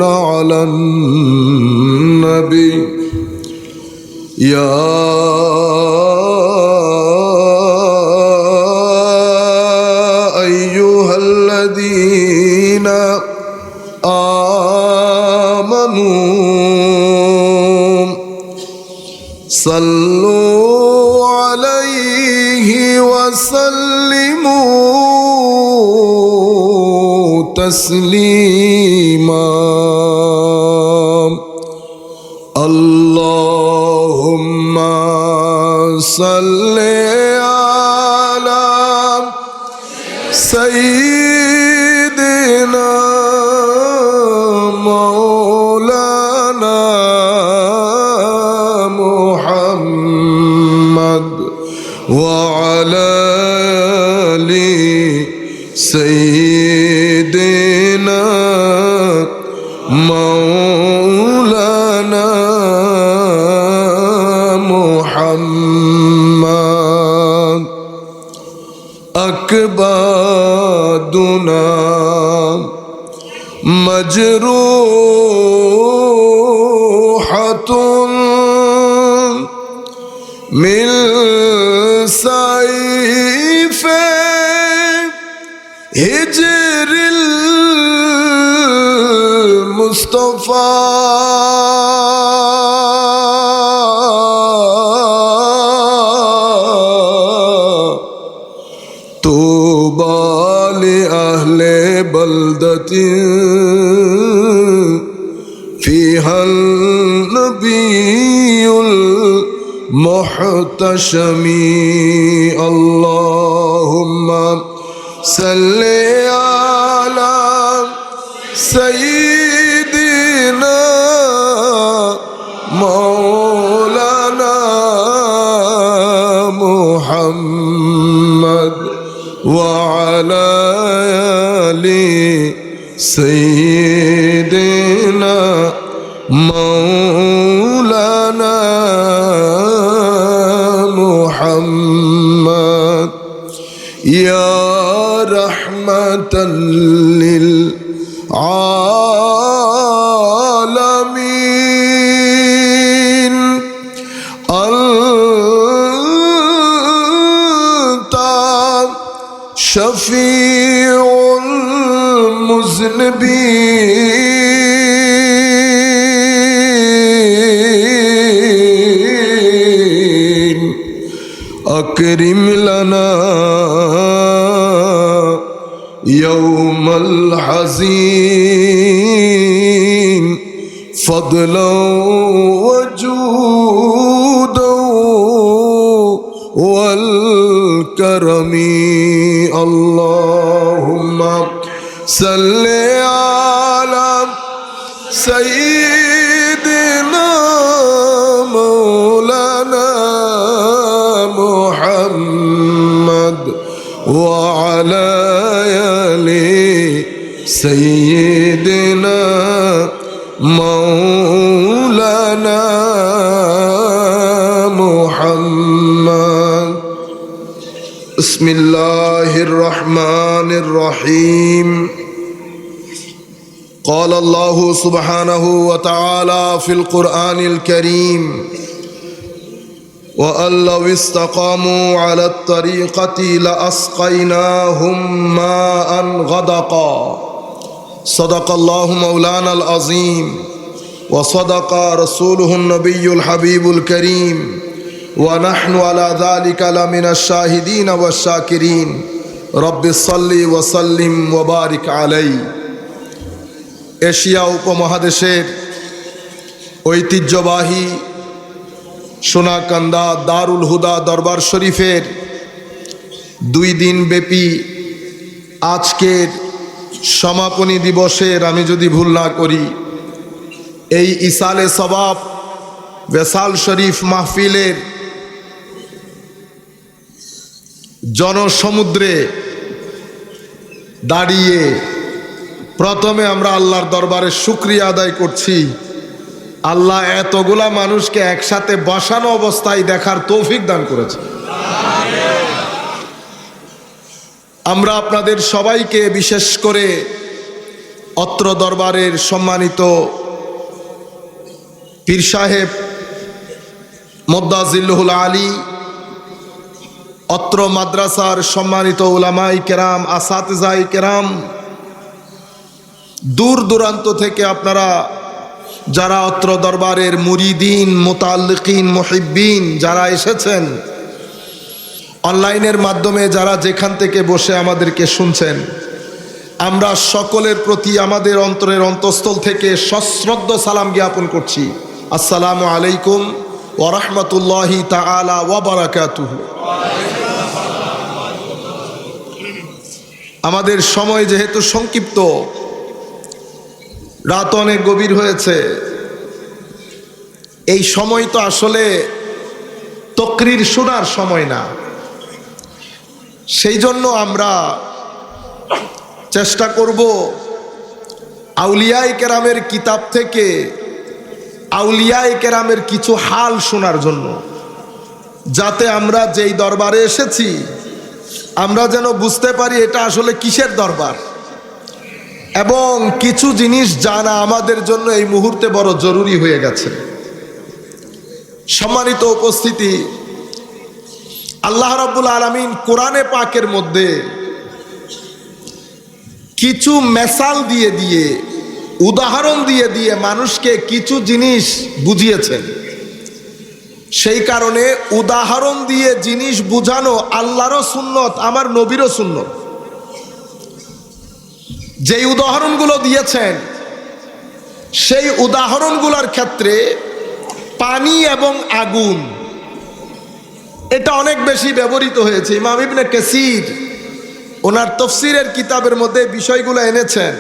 على النبي يا أيها الذين آمنوا صلوا عليه وسلموا تسليما اللهم صل على سيدنا مولانا محمد وعلى آل سيدنا مولانا محمد أكبادنا مجروحة من سيف هجر المصطفى طوبى لأهل بلدة فيها النبي المحتشم اللهم صل على سيدنا مولانا محمد وعلى آل سيدنا مولانا محمد يا رحمة للعالمين أنت شفيع المذنبين أكرم لنا يوم الحزين فضلا وجودا والكرم اللهم صل على سيدنا مولانا محمد وعلى آل سيدنا مولانا محمد بسم الله الرحمن الرحيم قال الله سبحانه وتعالى في القرآن الكريم وأن لو استقاموا على الطريقة لأسقيناهم ماء غدقا صدق الله مولانا العظيم وصدق رسوله النبي الحبيب الكريم ونحن على ذلك لمن الشاهدين والشاكرين رب صل وسلم وبارك عليه Asia উপমহাদেশের ঐতিহ্যবাহী সোনাকান্দা দারুল হুদা দরবার শরীফের 2 দিন ব্যাপী আজকের সমাপনী দিবসের আমি যদি ভুল না করি এই ইসালে সওয়াব ওয়াসাল শরীফ মাহফিলের জনসমুদ্রে দাঁড়িয়ে প্রথমে আমরা আল্লাহর দরবারে শুকরিয়া আদায় করছি আল্লাহ এতগুলা মানুষকে একসাথে বসানো অবস্থায় দেখার তৌফিক দান করেছে আমরা আপনাদের সবাইকে বিশেষ করে অত্র দরবারের সম্মানিত পীর সাহেব মুদ্দাজিল্লুহুল আলী, অত্র মাদ্রাসার সম্মানিত উলামাই কেরাম, আসাতিজাই কেরাম, দূর দূরান্ত থেকে আপনারা যারা অত্র দরবারের মুরিদিন, মুতাল্লিকিন, মুহিব্বিন যারা এসেছেন, অনলাইনের মাধ্যমে যারা যেখান থেকে বসে আমাদেরকে শুনছেন, আমরা সকলের প্রতি আমাদের অন্তরের অন্তঃস্থল থেকে সশ্রদ্ধ সালাম জ্ঞাপন করছি। আসসালামু আলাইকুম ওয়া রাহমাতুল্লাহি তাআলা ওয়া বারাকাতুহু। আমাদের সময় যেহেতু সংক্ষিপ্ত, রাত অনেক গভীর হয়েছে, এই সময় তো আসলে তকরির শোনার সময় না। সেই জন্য আমরা চেষ্টা করব আউলিয়ায়ে কেরামের কিতাব থেকে আউলিয়ায়ে কেরামের কিছু হাল শোনার জন্য, যাতে আমরা যেই দরবারে এসেছি আমরা যেন বুঝতে পারি এটা আসলে কিসের দরবার, এবং কিছু জিনিস জানা আমাদের জন্য এই মুহূর্তে বড় জরুরি হয়ে গেছে। সম্মানিত উপস্থিতি, আল্লাহ রাব্বুল আলামিন কোরআনে পাকের মধ্যে কিছু মেসাল দিয়ে দিয়ে, উদাহরণ দিয়ে দিয়ে মানুষকে কিছু জিনিস বুঝিয়েছেন। সেই কারণে উদাহরণ দিয়ে জিনিস বুঝানো আল্লাহরও সুন্নত, আমার নবীরও সুন্নত। যেই উদাহরণগুলো দিয়েছেন সেই উদাহরণগুলোর ক্ষেত্রে পানি এবং আগুন এটা অনেক বেশি ব্যবহৃত হয়েছে। ইমাম ইবনে কাসির ওনার তাফসীরের কিতাবের মধ্যে বিষয়গুলো এনেছেন।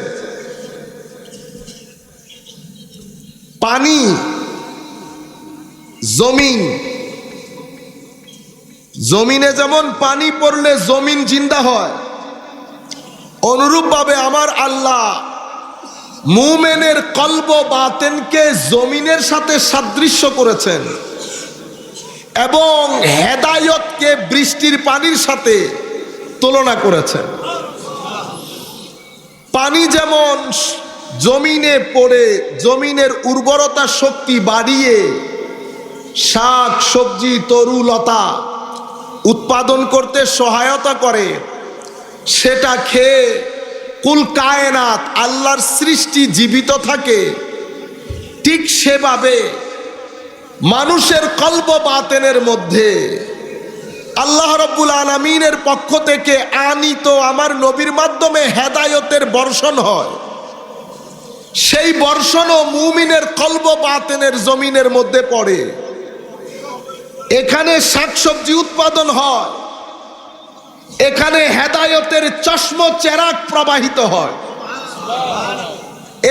পানি, জমিন, জমিনে যেমন পানি পড়লে জমিন জিন্দা হয়, অনুরূপভাবে আমার আল্লাহ মুমিনের কলব বাতেনকে জমিনের সাথে সাদৃশ্য করেছেন এবং হেদায়েতকে বৃষ্টির পানির সাথে তুলনা করেছেন। পানি যেমন জমিনে পড়ে জমিনের উর্বরতা শক্তি বাড়িয়ে শাক সবজি তরুলতা উৎপাদন করতে সহায়তা করে, সেটা খেয়ে কুল কায়নাত আল্লাহর সৃষ্টি জীবিত থাকে, ঠিক সেভাবে মানুষের কলব বাতেনের মধ্যে আল্লাহ রাব্বুল আলামিনের পক্ষ থেকে আনিত আমার নবীর মাধ্যমে হেদায়েতের বর্ষণ হয়। সেই বর্ষণও মুমিনের কলব বাতেনের জমিনের মধ্যে পড়ে। এখানে শাকসবজি উৎপাদন হয়, এখানে হেদায়েতের চশম চেরাগ প্রবাহিত হয়,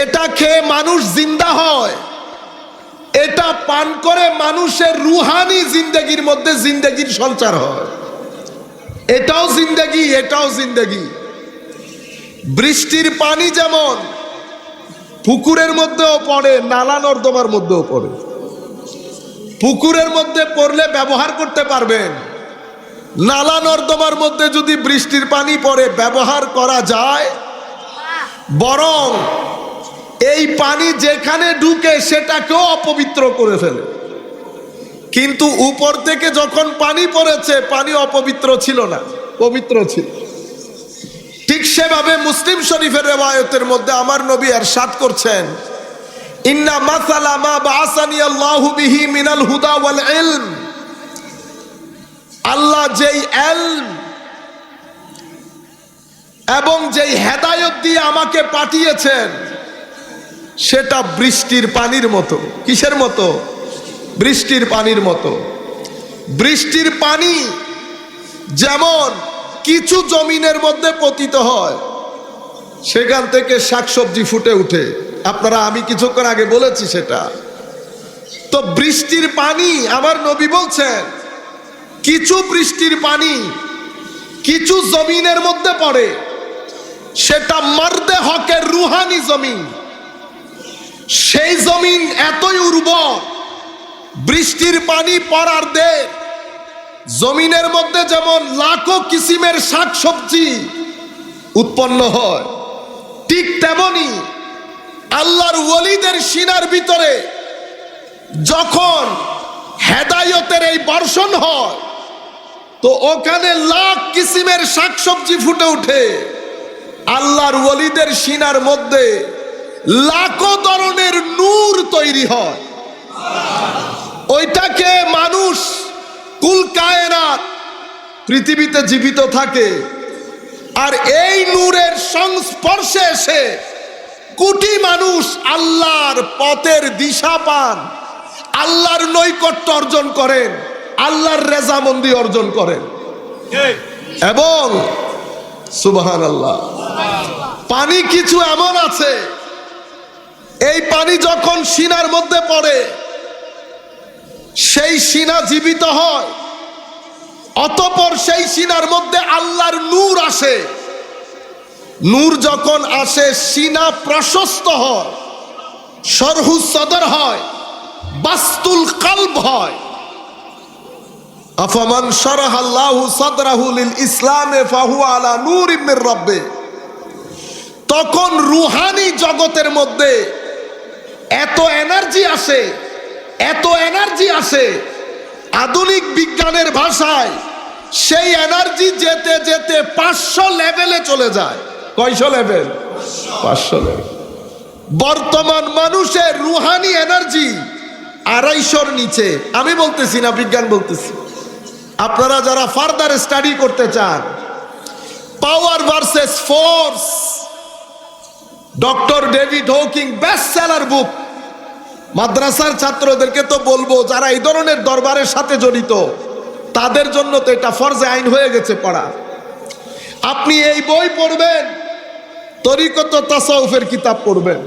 এটা খেয়ে মানুষ জিন্দা হয়, এটা পান করে মানুষের রুহানি জিন্দেগির মধ্যে জিন্দেগির সঞ্চার হয়। এটাও জিন্দেগি, এটাও জিন্দেগি। বৃষ্টির পানি যেমন পুকুরের মধ্যেও পড়ে, নালা নর্দমার মধ্যেও পড়ে। পুকুরের মধ্যে পড়লে ব্যবহার করতে পারবেন, নালা নর্দমার মধ্যে যদি বৃষ্টির পানি পড়ে ব্যবহার করা যায়, বরং এই পানি যেখানে ঢুকে সেটাকেও অপবিত্র করে ফেলে। কিন্তু উপর থেকে যখন পানি পড়েছে, পানি অপবিত্র ছিল না, পবিত্র ছিল। ঠিক সেভাবে মুসলিম শরীফের রিওয়ায়াতের মধ্যে আমার নবী ইরশাদ করছেন, ইন্না মাসালা মা বাআসানি আল্লাহু বিহি মিনাল হুদা ওয়াল ইলম, আল্লাহ যেই ইলম এবং যেই হেদায়েত দিয়ে আমাকে পাঠিয়েছেন সেটা বৃষ্টির পানির মতো। কিসের মতো? বৃষ্টির পানির মতো। বৃষ্টির পানি যেমন কিছু জমিনের মধ্যে পতিত হয়, সেখান থেকে শাকসবজি ফুটে উঠে, আপনারা আমি কিছুক্ষণ আগে বলেছি সেটা। তো বৃষ্টির পানি আমার নবী বলছেন কিছু বৃষ্টির পানি কিছু জমিনের মধ্যে পড়ে, সেটা মারদে হকের রুহানি জমিন। সেই জমিন এতই উর্বর, বৃষ্টির পানি পড়ার দে জমিনের মধ্যে যেমন লাখো কিসিমের শাকসবজি উৎপন্ন হয়, ঠিক তেমনি ওলিদের সিনার ভিতরে যখন হেদায়েতের এই বর্ষণ হয়, তো ওখানে লাখ কিসিমের শাকসবজি ফুটে ওঠে। আল্লাহর ওলিদের সিনার মধ্যে লাখো ধরনের নূর তৈরি হয়। ওইটাকে মানুষ কুল কায়নাত পৃথিবীতে জীবিত থাকে, আর এই নূরের সংস্পর্শে এসে কোটি মানুষ আল্লাহর পথের দিশা পান, আল্লাহর নৈকট্য অর্জন করেন, আল্লাহর রেজামন্দি অর্জন করেন। এবং সুবহানাল্লাহ, পানি কিছু এমন আছে, এই পানি যখন সিনার মধ্যে পড়ে সেই সিনা জীবিত হয়, অতঃপর সেই সিনার মধ্যে আল্লাহর নূর আসে। নূর যখন আসে সিনা প্রশস্ত হয়, শরহু সদর হয়, বাস্তুল কলব হয়। আফামান শারাহাল্লাহু সাদরাহু লিল ইসলামে ফাহুয়া আলা নূরিম মির রাব্বে। তখন রুহানি জগতের মধ্যে এত এনার্জি আসে, এত এনার্জি আসে, আধুনিক বিজ্ঞানের ভাষায় সেই এনার্জি যেতে যেতে 500 লেভেলে চলে যায়। কয়শো লেভেল? 500 লেভেল। বর্তমান মানুষের রুহানি এনার্জি 250-র নিচে। আমি বলতেছি না, বিজ্ঞান বলতেছি। আপনারা যারা ফার্দার স্টাডি করতে চান, power versus force, doctor David Hawking, best seller book. মাদ্রাসার ছাত্রদেরকে তো বলবো, যারা এই ধরনের দরবারের সাথে জড়িত, তাদের জন্য তো এটা ফরজে আইন হয়ে গেছে পড়া। আপনি এই বই পড়বেন, তরিকত তাসাউফের কিতাব পড়বেন।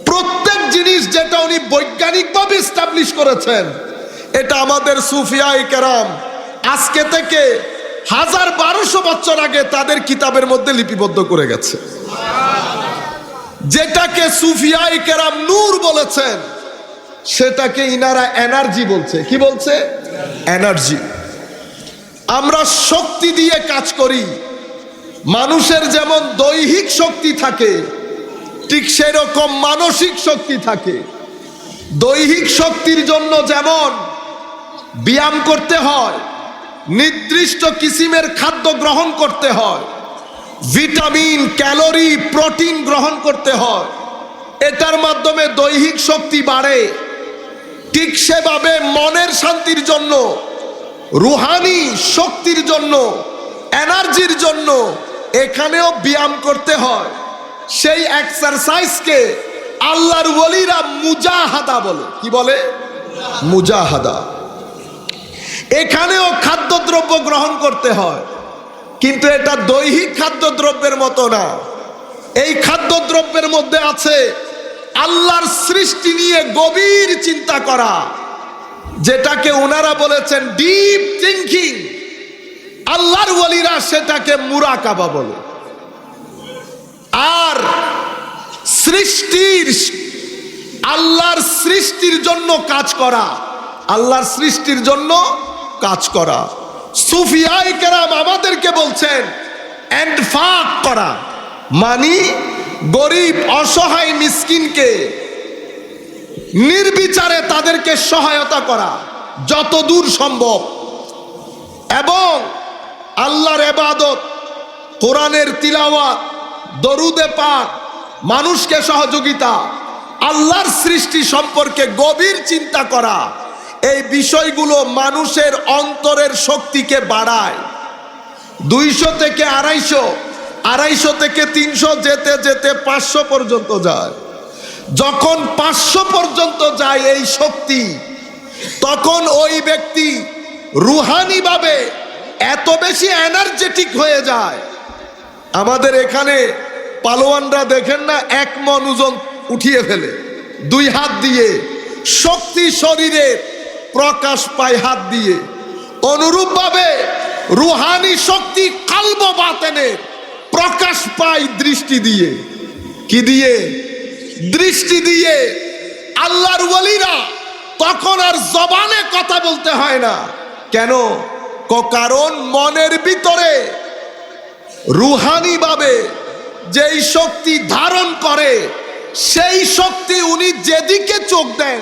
প্রত্যেক জিনিস যেটা উনি বৈজ্ঞানিকভাবে এস্টাবলিশ করেছেন, এটা আমাদের সুফিয়ায়ে কেরাম আজকে থেকে 1200 বছর আগে তাদের কিতাবের মধ্যে লিপিবদ্ধ করে গেছে। যেটাকে সুফিয়ায়ে কেরাম নূর বলেছেন, সেটাকে ইনারা এনার্জি বলছে। কি বলছে? এনার্জি। আমরা শক্তি দিয়ে কাজ করি। মানুষের যেমন দৈহিক শক্তি থাকে, ঠিক সেরকম মানসিক শক্তি থাকে। দৈহিক শক্তির জন্য যেমন ব্যায়াম করতে হয়, নির্দিষ্ট কিসিমের খাদ্য গ্রহণ করতে হয়, ভিটামিন, ক্যালোরি, প্রোটিন গ্রহণ করতে হয়, এটার মাধ্যমে দৈহিক শক্তি বাড়ে। ঠিক সেভাবে মনের শান্তির জন্য, রুহানি শক্তির জন্য, এনার্জির জন্য এখানেও ব্যায়াম করতে হয়। সেই এক্সারসাইজকে আল্লাহর ওলিরা মুজাহাদা বলে। কি বলে? মুজাহাদা। এখানেও খাদ্যদ্রব্য গ্রহণ করতে হয়, কিন্তু এটা দৈহিক খাদ্যদ্রব্যের মতো না। এই খাদ্যদ্রব্যের মধ্যে আছে আল্লাহর সৃষ্টি নিয়ে গভীর চিন্তা করা, যেটাকে ওনারা বলেছেন ডিপ থিংকিং। আল্লাহর ওলিরা সেটাকে মুরাকাবা বলে। আর সৃষ্টির, আল্লাহর সৃষ্টির জন্য কাজ করা, আল্লাহর সৃষ্টির জন্য কাজ করা। সুফিয়ায়ে কেরাম আমাদেরকে বলছেন ইনফাক করা, মানে গরিব অসহায় মিসকিনকে নির্বিচারে তাদেরকে সহায়তা করা যতদূর সম্ভব, এবং আল্লাহর ইবাদত, কোরআনের তিলাওয়াত, দরুদে পাক, মানুষকে সহযোগিতা, আল্লাহর সৃষ্টি সম্পর্কে গভীর চিন্তা করা। এই বিষয়গুলো মানুষের অন্তরের শক্তিকে বাড়ায়। 200 থেকে 250, 250 থেকে 300, যেতে যেতে 500 পর্যন্ত যায়। যখন 500 পর্যন্ত যায় এই শক্তি, তখন ওই ব্যক্তি রুহানিভাবে এত বেশি এনার্জেটিক হয়ে যায়। আমাদের এখানে পালোয়ানরা দেখেন না, 1 মণ ওজন উঠিয়ে ফেলে 2 হাত দিয়ে। শক্তি শরীরের প্রকাশ পায় হাত দিয়ে। অনুরূপভাবে রুহানি শক্তি কলব বাতেনের প্রকাশ পায় দৃষ্টি দিয়ে। কি দিয়ে? দৃষ্টি দিয়ে। আল্লাহর ওলিরা তখন আর জবানে কথা বলতে হয় না। কেন? কারণ মনের ভিতরে রুহানি ভাবে যেই শক্তি ধারণ করে, সেই শক্তি উনি যেদিকে চোখ দেন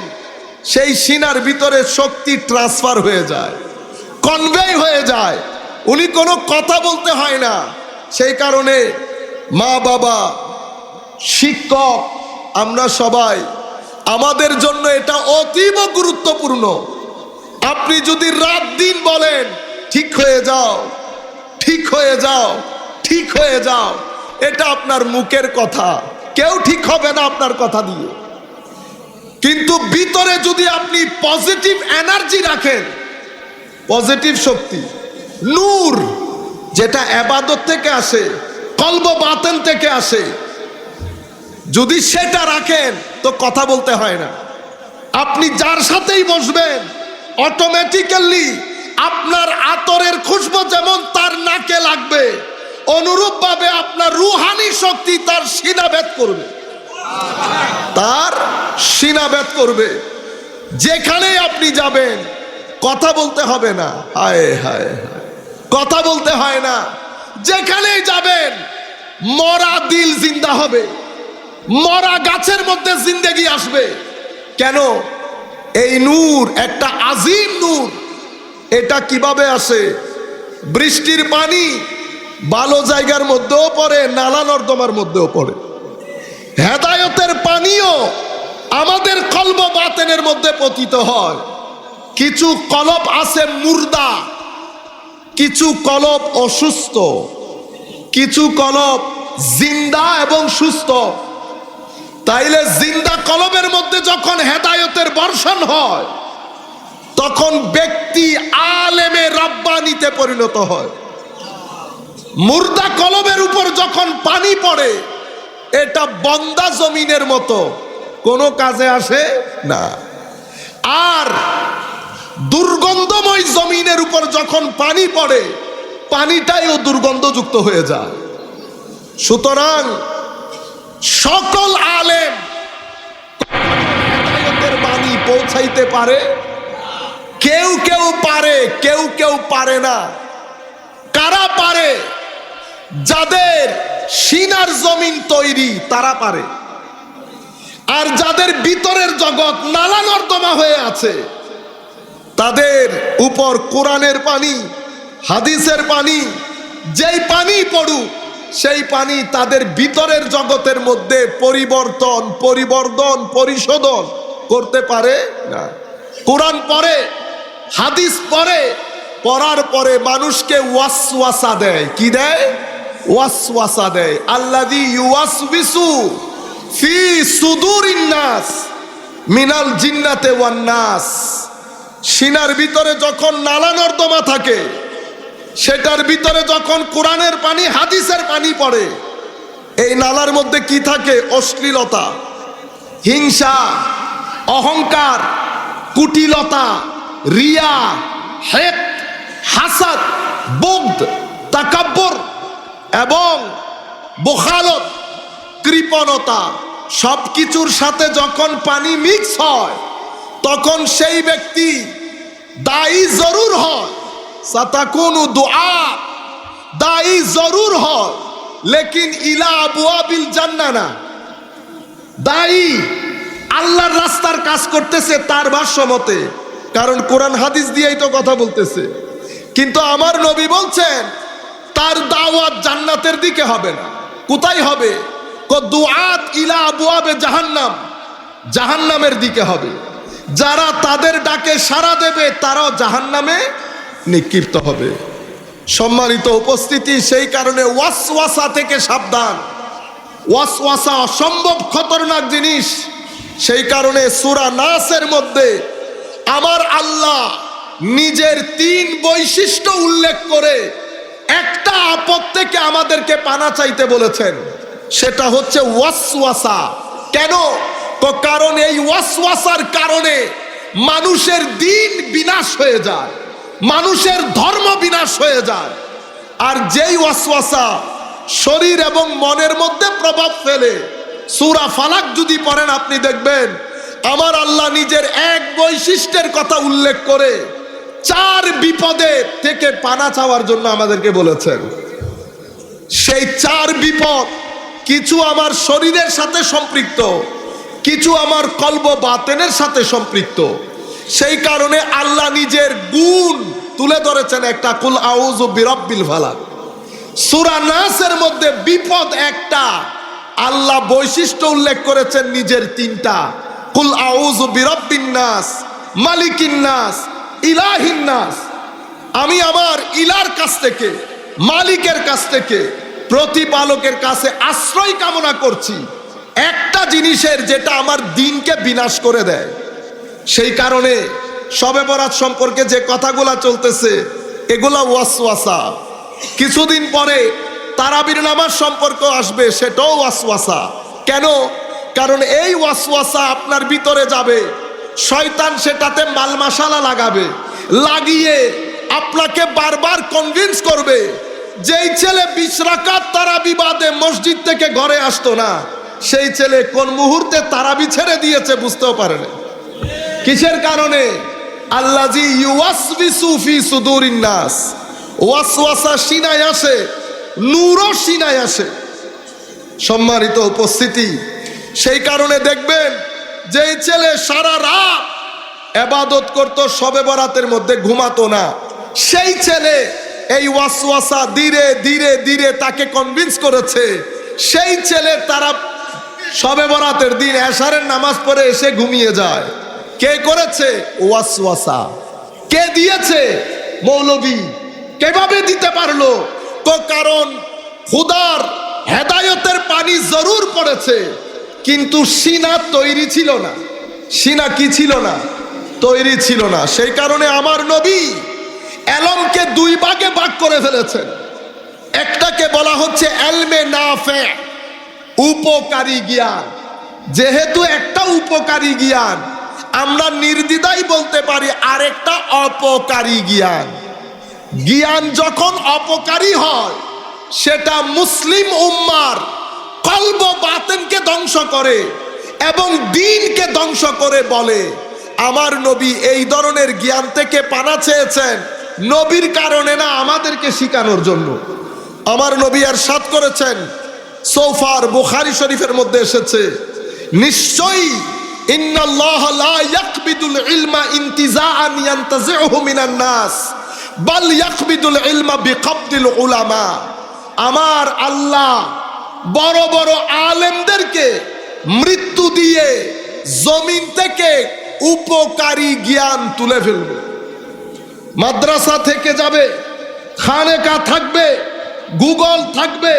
সেই সিনার ভিতরে শক্তি ট্রান্সফার হয়ে যায়, কনভে হয়ে যায়, উনি কোনো কথা বলতে হয় না। সেই কারণে মা বাবা, শিক্ষক, আমরা সবাই, আমাদের জন্য এটা অতীব গুরুত্বপূর্ণ। আপনি যদি রাত দিন বলেন ঠিক হয়ে যাও, ঠিক হয়ে যাও, ঠিক হয়ে যাও, এটা আপনার মুখের কথা, কেউ ঠিক হবে না আপনার কথা দিয়ে। কিন্তু ভিতরে যদি আপনি পজিটিভ এনার্জি রাখেন, পজিটিভ শক্তি, নূর, যেটা ইবাদত থেকে আসে, কলব বাতেন থেকে আসে, যদি সেটা রাখেন তো কথা বলতে হয় না। আপনি যার সাথেই বসবেন অটোমেটিক্যালি আপনার আতরের খুশবু যেমন তার নাকে লাগবে, অনুরূপ ভাবে আপনার রুহানি শক্তি তার সিনা ভেদ করবে, তার সিনা ভেদ করবে। যেখানেই আপনি যাবেন কথা বলতে হবে না, হায় হায় হায়, কথা বলতে হয় না। যেখানেই যাবেন মরা দিল জিন্দা হবে, মরা গাছের মধ্যে জিন্দেগি আসবে। কেন? এই নূর একটা আজিম নূর। এটা কিভাবে আসে? বৃষ্টির পানি ভালো জায়গার মধ্যেও পড়ে, নালা নর্দমার মধ্যেও পড়ে। হেদায়েতের পানিও আমাদের কলব বাতেনের মধ্যে পতিত হয়। কিছু কলব আছে মুর্দা, কিছু কলব অসুস্থ, কিছু কলব জিন্দা এবং সুস্থ। তাইলে জিন্দা কলবের মধ্যে যখন হেদায়েতের বর্ষণ হয় তখন ব্যক্তি আলেমে রাব্বানিতে পরিণত হয়। মুর্দা কলবের উপর যখন পানি পড়ে এটা বন্দা জমিনের মতো, কোনো কাজে আসে না। আর দুর্গন্ধময় জমিনের উপর যখন পানি পড়ে পানিটাইও দুর্গন্ধযুক্ত হয়ে যায়। সুতরাং সকল আলেম হেদায়েতের বাণী পৌঁছাইতে পারে, কেউ কেউ পারে, কেউ কেউ পারে না। কারা পারে? যাদের সিনার জমিন তৈরি তারা পারে। আর যাদের ভিতরের জগৎ নালা নর্দমা হয়ে আছে তাদের উপর কোরআনের পানি, হাদিসের পানি, যেই পানি পড়ুক সেই পানি তাদের ভিতরের জগতের মধ্যে পরিবর্তন, পরিবর্ধন, পরিশোধন করতে পারে না। কোরআন পড়ে, হাদিস পড়ে, পড়ার পরে মানুষকে ওয়াসওয়াসা দেয়। কি দেয়? ওয়াসওয়াসা দেয়। আল্লাযী ইউওয়াসবিসু ফি সুদুরিন নাস মিনাল জিন্নাতি ওয়ান নাস। সিনার ভিতরে যখন নালা নর্দমা থাকে সেটার ভিতরে যখন কোরআনের পানি, হাদিসের পানি পড়ে, এই নালার মধ্যে কি থাকে? অশ্লীলতা, হিংসা, অহংকার, কুটিলতা, রিয়া, হেক, হাসাদ, বুগদ, তাকাব্বুর এবং বখালত, কৃপণতা, সবকিছুর সাথে যখন পানি মিক্স হয় তখন সেই ব্যক্তি দায়ী জরুর হয়। সাতাকুনু দুআ, দায়ী জরুর হয়, লেকিন ইলা আবওয়াবিল জান্নাহ না। দায়ী আল্লাহর রাস্তার কাজ করতেছে তার ভাষ্য মতে, কারণ কোরআন হাদিস দিয়েই তো কথা বলতেছে। কিন্তু আমার নবী বলছেন তার দাওয়াত জান্নাতের দিকে হবে না। কোথায় হবে? দুআত ইলা আবওয়াবে জাহান্নাম, জাহান্নামের দিকে হবে। যারা তাদের ডাকে সাড়া দেবে তারাও জাহান্নামে নিক্ষিপ্ত হবে। সম্মানিত উপস্থিতি, সেই কারণে ওয়াসওয়াসা থেকে সাবধান। ওয়াসওয়াসা অসম্ভব খতরনাক জিনিস। সেই কারণে সূরা নাসের মধ্যে আমার আল্লাহ নিজের ৩ বৈশিষ্ট্য উল্লেখ করে একটা আপদ থেকে আমাদেরকে পানা চাইতে বলেছেন, সেটা হচ্ছে ওয়াসওয়াসা। কেন? তো কারণ এই ওয়াসওয়াসার কারণে মানুষের দিন বিনাশ হয়ে যায়, মানুষের ধর্ম বিনাশ হয়ে যায়। আর যেই ওয়াসওয়াসা শরীর এবং মনের মধ্যে প্রভাব ফেলে, সূরা ফালাক যদি পড়েন আপনি দেখবেন আমার আল্লাহ নিজের এক বৈশিষ্ট্যের কথা উল্লেখ করে 4 বিপদের থেকে পানা চাওয়ার জন্য আমাদেরকে বলেছেন। সেই 4 বিপদ কিছু আমার শরীরের সাথে সম্পৃক্ত, কিছু আমার কলব বাতেনের সাথে সম্পৃক্ত। সেই কারণে আল্লাহ নিজের গুণ তুলে ধরেছেন একটা, কুল আউযু বিরাব্বিল ফালাক। সূরা নাসের মধ্যে বিপদ একটা, আল্লাহ বৈশিষ্ট্য উল্লেখ করেছেন নিজের তিনটা, কুল আউযু বিরাব্বিন নাস, মালিকিন নাস, ইলাহিন নাস। আমি আমার ইলার কাছ থেকে, মালিকের কাছ থেকে, প্রতিপালকের কাছে আশ্রয় কামনা করছি একটা জিনিসের, যেটা আমার দিনকে বিনাশ করে দেয়। সেই কারণে শবে বরাত সম্পর্কে যে কথাগুলা চলতেছে এগুলা ওয়াসওয়াসা। কিছুদিন পরে তারাবির নামাজ সম্পর্ক আসবে, সেটাও ওয়াসওয়াসা। কেন? কারণ এই ওয়াসওয়াসা আপনার ভিতরে যাবে, শয়তান সেটাতে মাল মশালা লাগাবে, লাগিয়ে আপনাকে বারবার কনভিন্স করবে। যেই ছেলে 20 রাকাত তারাবি বাদে মসজিদ থেকে ঘরে আসতো না, সেই ছেলে কোন মুহূর্তে তারাবি ছেড়ে দিয়েছে বুঝতেও পারে না। কিসের কারণে? আল্লাযী ইউওয়াসবিসু ফি সুদুরিন নাস। ওয়াসওয়াসা সিনায় আসে, নূরও সিনায় আসে। সম্মানিত উপস্থিতি, সেই কারণে দেখবেন যেই ছেলে সারা রাত ইবাদত করত, শবে বরাতের মধ্যে ঘুমাতো না, সেই ছেলে এই ওয়াসওয়াসা ধীরে ধীরে ধীরে তাকে কনভিন্স করেছে। সেই ছেলে তারা শবে বরাতের দিন এশারের নামাজ পড়ে এসে ঘুমিয়ে যায়। কে করেছে? ওয়াসওয়াসা। কে দিয়েছে? মৌলবী। কিভাবে দিতে পারলো? তো কারণ খুদার হেদায়েতের পানি জরুর পড়েছে, কিন্তু সিনা তৈরি ছিল না। সিনা কি ছিল না? তৈরি ছিল না। সেই কারণে আমার নবী এলমকে 2 ভাগে ভাগ করে ফেলেছেন। একটাকে বলা হচ্ছে এলমে নাফে, উপকারী জ্ঞান। যেহেতু একটা উপকারী জ্ঞান, আমরা নির্দ্বিধায় বলতে পারি আরেকটা অপকারী জ্ঞান। জ্ঞান যখন অপকারী হয়, সেটা মুসলিম উম্মার কলব বাতেনকে ধ্বংস করে এবং দ্বীনকে ধ্বংস করে বলে। আমার নবী এই ধরনের জ্ঞান থেকে পানা চেয়েছেন, নবীর কারণে না, আমাদেরকে শিখানোর জন্য। আমার নবী ইরশাদ করেছেন, সৌফার বুখারী শরীফের মধ্যে এসেছে, নিশ্চয়ই ইন্নাল্লাহ লা ইয়াকবিদুল ইলমা ইনতিজাআন ইয়ানতাজিউহু মিনান নাস বাল ইয়াকবিদুল ইলমা বিকবদিল উলামা। আমার আল্লাহ বড় বড় আলেমদেরকে মৃত্যু দিয়ে জমিন থেকে উপকারী জ্ঞান তুলে ফেলবে। মাদ্রাসা থেকে যাবে, খানেকা থাকবে, গুগল থাকবে,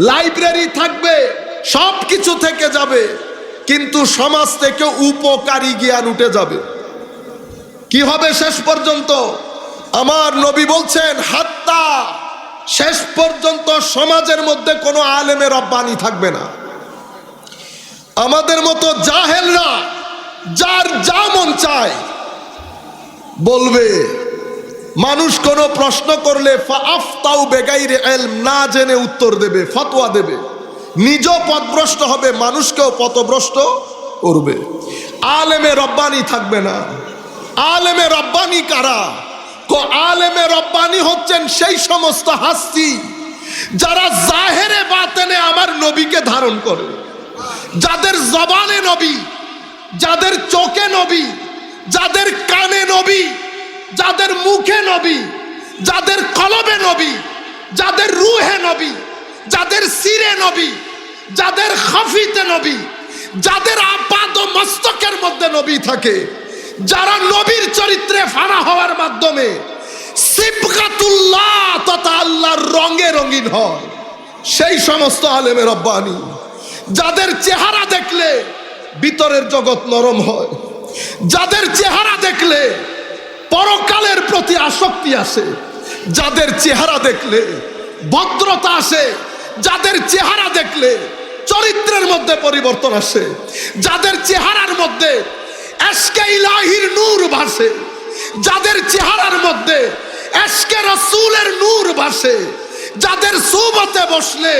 লাইব্রেরি থাকবে, সব কিছু থেকে যাবে, কিন্তু সমাজ থেকে উপকারী জ্ঞান উঠে যাবে। কি হবে শেষ পর্যন্ত? আমার নবী বলছেন, হাত্তা, শেষ পর্যন্ত সমাজের মধ্যে কোনো আলেমে রব্বানি থাকবে না। আমাদের মতো জাহেলরা যার যা মন চায় বলবে। মানুষ কোনো প্রশ্ন করলে ফাআফতাউ বেগাইরে ইলম, না জেনে উত্তর দেবে, ফতোয়া দেবে, নিজেও পথভ্রষ্ট হবে, মানুষকেও পথভ্রষ্ট করবে। আলেমে রব্বানি থাকবে না। আলেমে রব্বানি কারা? আলেমে রব্বানি হচ্ছেন সেই সমস্ত হাস্তি যারা জাহেরে বাতেনে আমার নবীকে ধারণ করে, যাদের জবানে নবী, যাদের চোখে নবী, যাদের কানে নবী, যাদের মুখে নবী, যাদের কলবে নবী, যাদের রুহে নবী, যাদের সিরে নবী, যাদের খাফিতে নবী, যাদের আপাদ মস্তকের মধ্যে নবী থাকে, যারা নবীর চরিত্রে ফানা হওয়ার মাধ্যমে সিবগাতুল্লাহ তথা আল্লাহর রঙে রঙিন হয়, সেই সমস্ত আলেমে রব্বানি, যাদের চেহারা দেখলে ভিতরের জগৎ নরম হয়, যাদের চেহারা দেখলে পরকালের প্রতি আসক্তি আসে, যাদের চেহারা দেখলে ভদ্রতা আসে, যাদের চেহারা দেখলে চরিত্রের মধ্যে পরিবর্তন আসে, যাদের চেহারার মধ্যে এশকে ইলাহির নূর ভাসে, যাদের চেহারার মধ্যে এশকে রাসূলের নূর ভাসে, যাদের সুবতে বসলে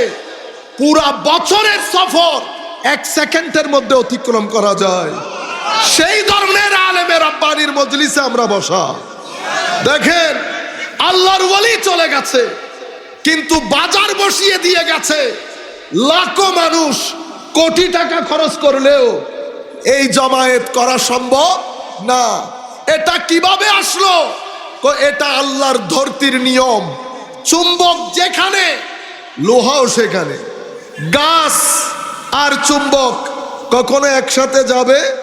পুরা বছরের সফর 1 সেকেন্ডের মধ্যে অতিক্রম করা যায়, সেই ধরনের আলেমে রব্বানির মজলিসে আমরা বসা। দেখেন, আল্লাহর ওলি চলে গেছে, কিন্তু বাজার বসিয়ে দিয়ে গেছে লাখো মানুষ কোটি টাকা খরচ করলেও এই জমায়েত করা সম্ভব না। এটা কিভাবে আসলো? এটা আল্লাহর ধরতির নিয়ম। চুম্বক যেখানে, লোহাও সেখানে। গাছ আর চুম্বক কখনো একসাথে যাবে